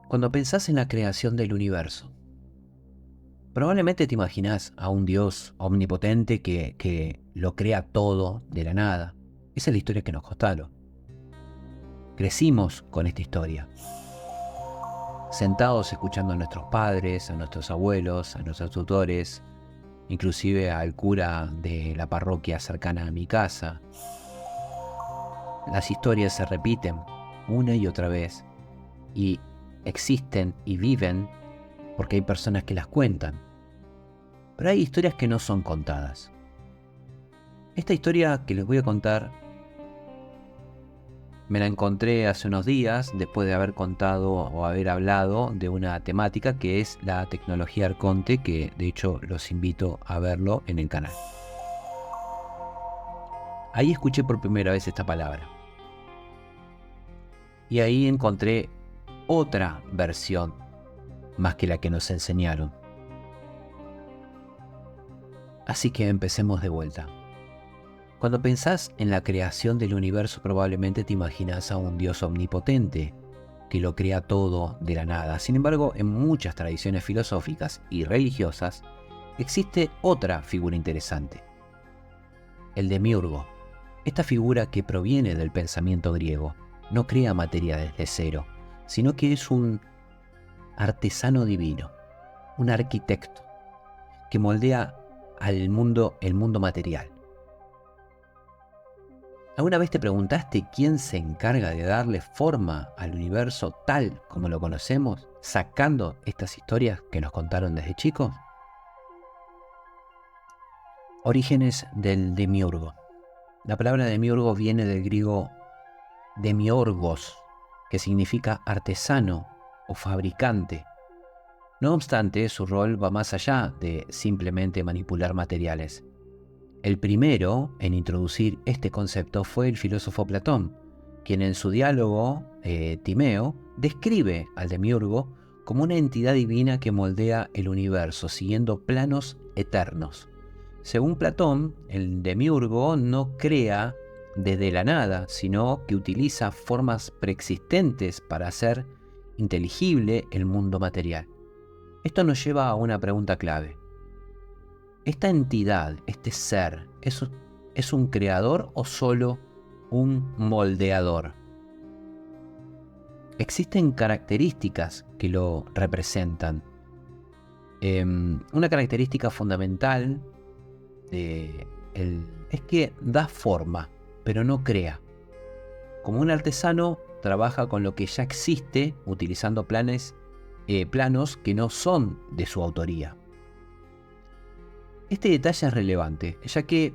Cuando pensás en la creación del universo, probablemente te imaginás a un Dios omnipotente que lo crea todo de la nada. Esa es la historia que nos contaron. Crecimos con esta historia, sentados escuchando a nuestros padres, a nuestros abuelos, a nuestros tutores, inclusive al cura de la parroquia cercana a mi casa. Las historias se repiten una y otra vez y existen y viven porque hay personas que las cuentan. Pero hay historias que no son contadas. Esta historia que les voy a contar me la encontré hace unos días después de haber contado o haber hablado de una temática que es la tecnología Arconte, que de hecho los invito a verlo en el canal. Ahí escuché por primera vez esta palabra. Y ahí encontré otra versión más que la que nos enseñaron. Así que empecemos de vuelta. Cuando pensás en la creación del universo, probablemente te imaginas a un Dios omnipotente que lo crea todo de la nada. Sin embargo, en muchas tradiciones filosóficas y religiosas existe otra figura interesante, el demiurgo. Esta figura, que proviene del pensamiento griego, no crea materia desde cero, sino que es un artesano divino, un arquitecto que moldea el mundo material. ¿Alguna vez te preguntaste quién se encarga de darle forma al universo tal como lo conocemos, sacando estas historias que nos contaron desde chicos? Orígenes del demiurgo. La palabra demiurgo viene del griego demiorgos, que significa artesano o fabricante. No obstante, su rol va más allá de simplemente manipular materiales. El primero en introducir este concepto fue el filósofo Platón, quien en su diálogo Timeo describe al demiurgo como una entidad divina que moldea el universo siguiendo planos eternos. Según Platón, el demiurgo no crea desde la nada, sino que utiliza formas preexistentes para hacer inteligible el mundo material. Esto nos lleva a una pregunta clave. ¿Esta entidad, este ser, es un creador o solo un moldeador? Existen características que lo representan. Una característica fundamental es que da forma, pero no crea. Como un artesano, trabaja con lo que ya existe, utilizando planos que no son de su autoría. Este detalle es relevante, ya que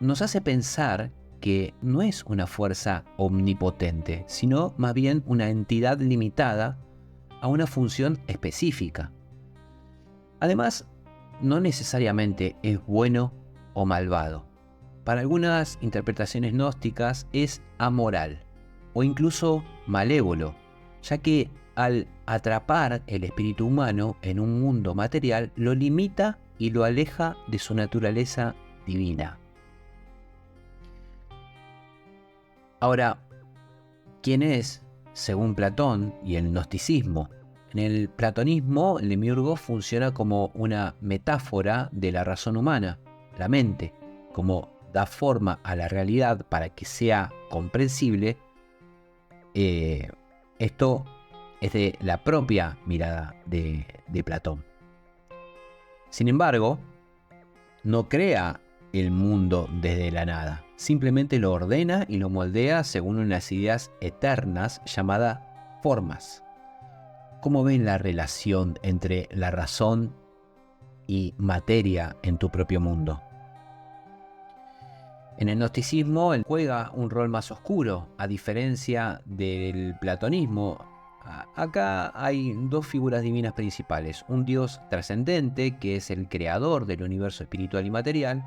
nos hace pensar que no es una fuerza omnipotente, sino más bien una entidad limitada a una función específica. Además, no necesariamente es bueno o malvado. Para algunas interpretaciones gnósticas es amoral o incluso malévolo, ya que al atrapar el espíritu humano en un mundo material lo limita y lo aleja de su naturaleza divina. Ahora, ¿quién es, según Platón y el gnosticismo? En el platonismo, el demiurgo funciona como una metáfora de la razón humana, la mente, como da forma a la realidad para que sea comprensible. Esto es de la propia mirada de Platón. Sin embargo, no crea el mundo desde la nada, simplemente lo ordena y lo moldea según unas ideas eternas llamadas formas. ¿Cómo ven la relación entre la razón y materia en tu propio mundo? En el gnosticismo él juega un rol más oscuro, a diferencia del platonismo. Acá hay dos figuras divinas principales, un dios trascendente, que es el creador del universo espiritual y material,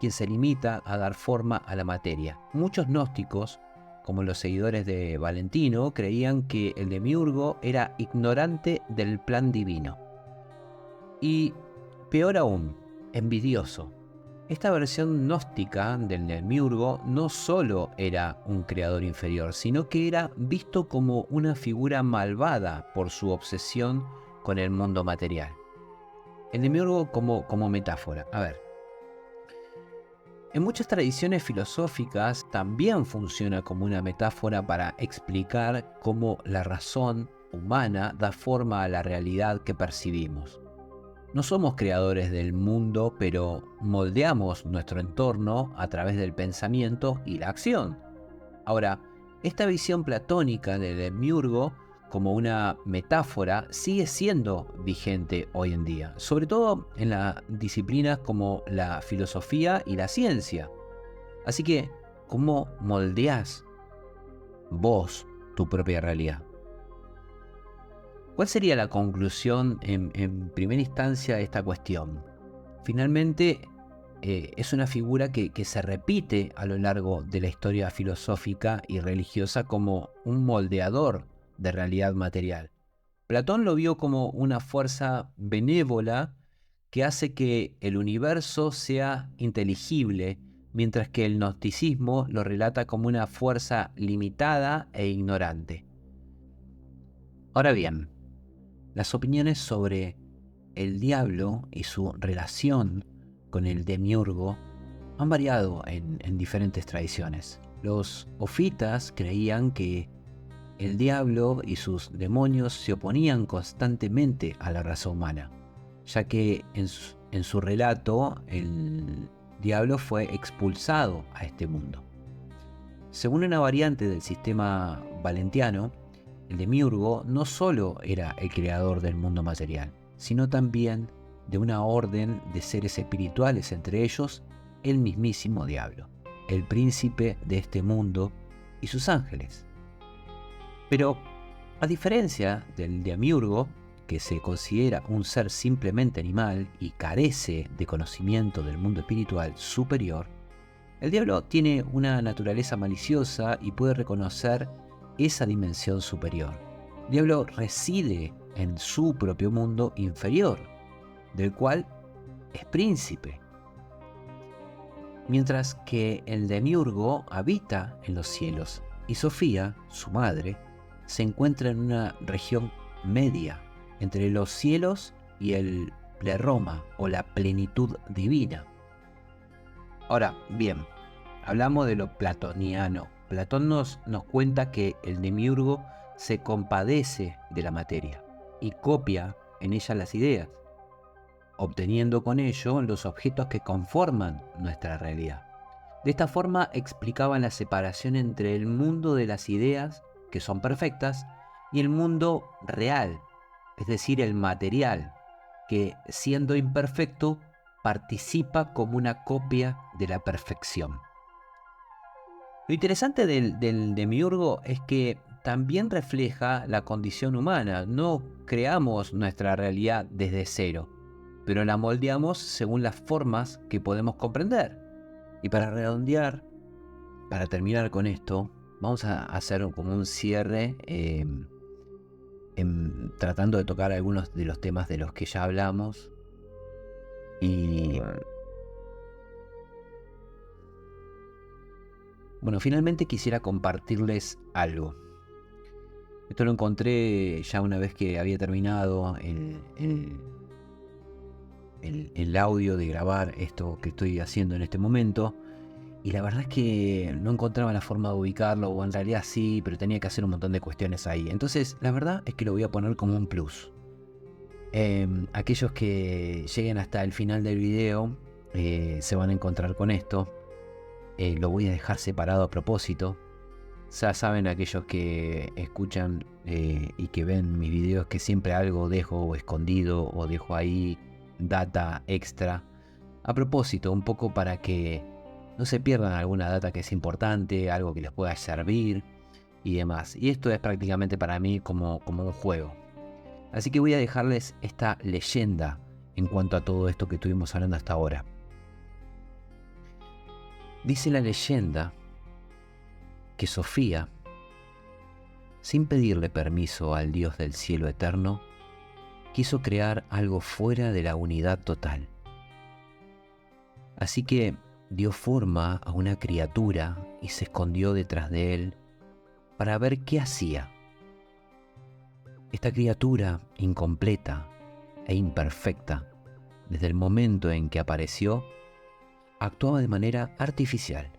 quien se limita a dar forma a la materia. Muchos gnósticos, como los seguidores de Valentino, creían que el demiurgo era ignorante del plan divino. Y peor aún, envidioso. Esta versión gnóstica del Demiurgo no solo era un creador inferior, sino que era visto como una figura malvada por su obsesión con el mundo material. El Demiurgo como metáfora. A ver, en muchas tradiciones filosóficas también funciona como una metáfora para explicar cómo la razón humana da forma a la realidad que percibimos. No somos creadores del mundo, pero moldeamos nuestro entorno a través del pensamiento y la acción. Ahora, esta visión platónica del Demiurgo como una metáfora sigue siendo vigente hoy en día, sobre todo en las disciplinas como la filosofía y la ciencia. Así que, ¿cómo moldeás vos tu propia realidad? ¿Cuál sería la conclusión en primera instancia de esta cuestión? Finalmente, es una figura que se repite a lo largo de la historia filosófica y religiosa como un moldeador de realidad material. Platón lo vio como una fuerza benévola que hace que el universo sea inteligible, mientras que el gnosticismo lo relata como una fuerza limitada e ignorante. Ahora bien, las opiniones sobre el diablo y su relación con el demiurgo han variado en diferentes tradiciones. Los ofitas creían que el diablo y sus demonios se oponían constantemente a la raza humana, ya que en su relato el diablo fue expulsado a este mundo. Según una variante del sistema valentiano, el demiurgo no solo era el creador del mundo material, sino también de una orden de seres espirituales, entre ellos el mismísimo diablo, el príncipe de este mundo y sus ángeles. Pero, a diferencia del demiurgo, que se considera un ser simplemente animal y carece de conocimiento del mundo espiritual superior, el diablo tiene una naturaleza maliciosa y puede reconocer esa dimensión superior. El diablo reside en su propio mundo inferior, del cual es príncipe, mientras que el demiurgo habita en los cielos y Sofía, su madre, se encuentra en una región media entre los cielos y el pleroma o la plenitud divina. Ahora, bien, hablamos de lo platoniano. Platón nos cuenta que el demiurgo se compadece de la materia y copia en ella las ideas, obteniendo con ello los objetos que conforman nuestra realidad. De esta forma explicaban la separación entre el mundo de las ideas, que son perfectas, y el mundo real, es decir, el material, que siendo imperfecto, participa como una copia de la perfección. Lo interesante del demiurgo es que también refleja la condición humana. No creamos nuestra realidad desde cero, pero la moldeamos según las formas que podemos comprender. Y para redondear, para terminar con esto, vamos a hacer como un cierre tratando de tocar algunos de los temas de los que ya hablamos. Y bueno, finalmente quisiera compartirles algo. Esto lo encontré ya una vez que había terminado el audio de grabar esto que estoy haciendo en este momento. Y la verdad es que no encontraba la forma de ubicarlo, o en realidad sí, pero tenía que hacer un montón de cuestiones ahí. Entonces, la verdad es que lo voy a poner como un plus. Aquellos que lleguen hasta el final del video se van a encontrar con esto. Lo voy a dejar separado a propósito. Ya saben aquellos que escuchan y que ven mis videos que siempre algo dejo escondido o dejo ahí data extra. A propósito, un poco para que no se pierdan alguna data que es importante, algo que les pueda servir y demás. Y esto es prácticamente para mí como un juego. Así que voy a dejarles esta leyenda en cuanto a todo esto que estuvimos hablando hasta ahora. Dice la leyenda que Sofía, sin pedirle permiso al Dios del cielo eterno, quiso crear algo fuera de la unidad total. Así que dio forma a una criatura y se escondió detrás de él para ver qué hacía. Esta criatura, incompleta e imperfecta, desde el momento en que apareció, actuaba de manera artificial,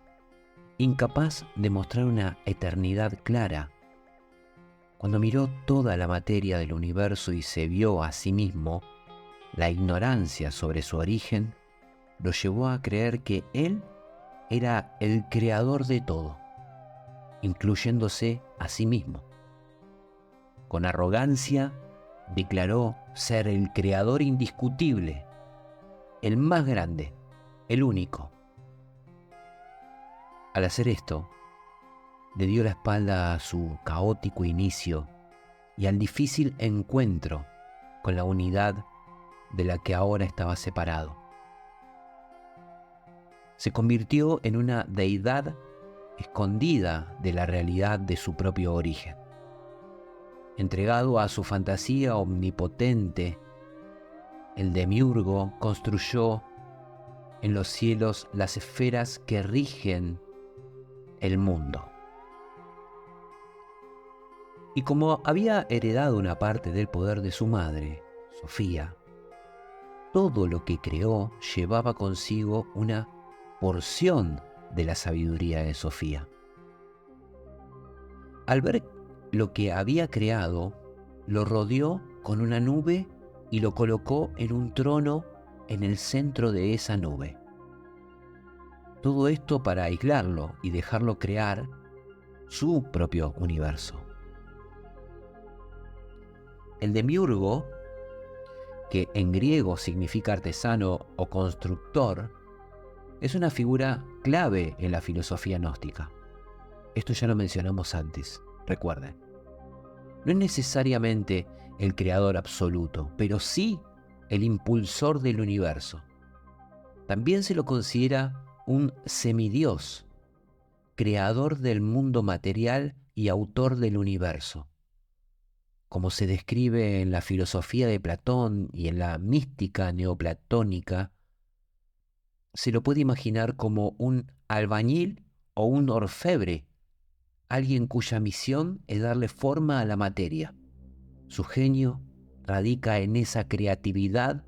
incapaz de mostrar una eternidad clara. Cuando miró toda la materia del universo y se vio a sí mismo, la ignorancia sobre su origen lo llevó a creer que él era el creador de todo, incluyéndose a sí mismo. Con arrogancia declaró ser el creador indiscutible, el más grande, el único. Al hacer esto, le dio la espalda a su caótico inicio y al difícil encuentro con la unidad de la que ahora estaba separado. Se convirtió en una deidad escondida de la realidad de su propio origen. Entregado a su fantasía omnipotente, el demiurgo construyó en los cielos las esferas que rigen el mundo. Y como había heredado una parte del poder de su madre, Sofía, todo lo que creó llevaba consigo una porción de la sabiduría de Sofía. Al ver lo que había creado, lo rodeó con una nube y lo colocó en un trono en el centro de esa nube. Todo esto para aislarlo y dejarlo crear su propio universo. El demiurgo, que en griego significa artesano o constructor, es una figura clave en la filosofía gnóstica. Esto ya lo mencionamos antes, recuerden. No es necesariamente el creador absoluto, pero sí el impulsor del universo. También se lo considera un semidios, creador del mundo material y autor del universo. Como se describe en la filosofía de Platón y en la mística neoplatónica, se lo puede imaginar como un albañil o un orfebre, alguien cuya misión es darle forma a la materia. Su genio radica en esa creatividad,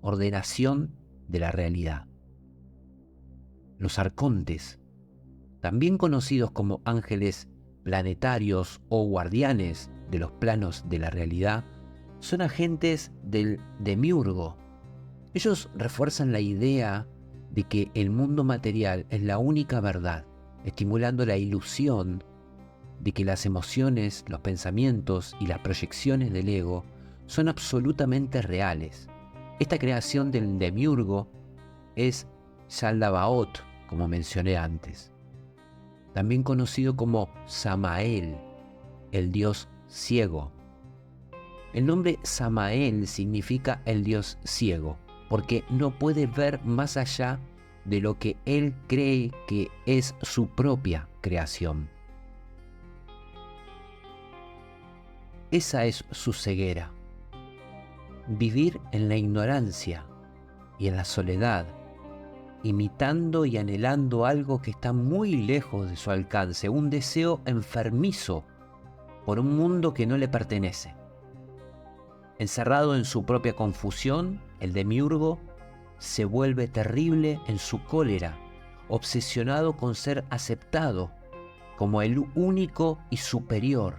ordenación de la realidad. Los arcontes, también conocidos como ángeles planetarios o guardianes de los planos de la realidad, son agentes del demiurgo. Ellos refuerzan la idea de que el mundo material es la única verdad, estimulando la ilusión de que las emociones, los pensamientos y las proyecciones del ego son absolutamente reales. Esta creación del demiurgo es Yaldabaoth, como mencioné antes, también conocido como Samael, el dios ciego. El nombre Samael significa el dios ciego, porque no puede ver más allá de lo que él cree que es su propia creación. Esa es su ceguera. Vivir en la ignorancia y en la soledad, imitando y anhelando algo que está muy lejos de su alcance, un deseo enfermizo por un mundo que no le pertenece. Encerrado en su propia confusión, el demiurgo se vuelve terrible en su cólera, obsesionado con ser aceptado como el único y superior.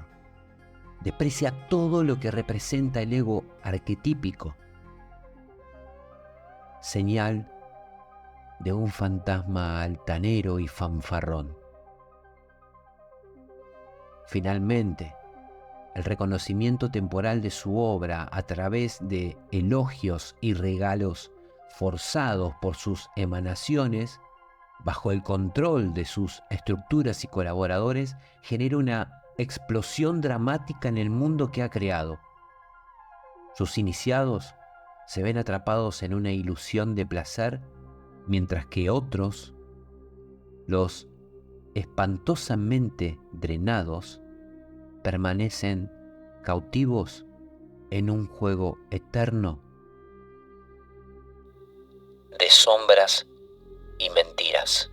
Desprecia todo lo que representa el ego arquetípico, señal de un fantasma altanero y fanfarrón. Finalmente, el reconocimiento temporal de su obra a través de elogios y regalos forzados por sus emanaciones, bajo el control de sus estructuras y colaboradores, genera una explosión dramática en el mundo que ha creado. Sus iniciados se ven atrapados en una ilusión de placer, mientras que otros, los espantosamente drenados, permanecen cautivos en un juego eterno de sombras y mentiras.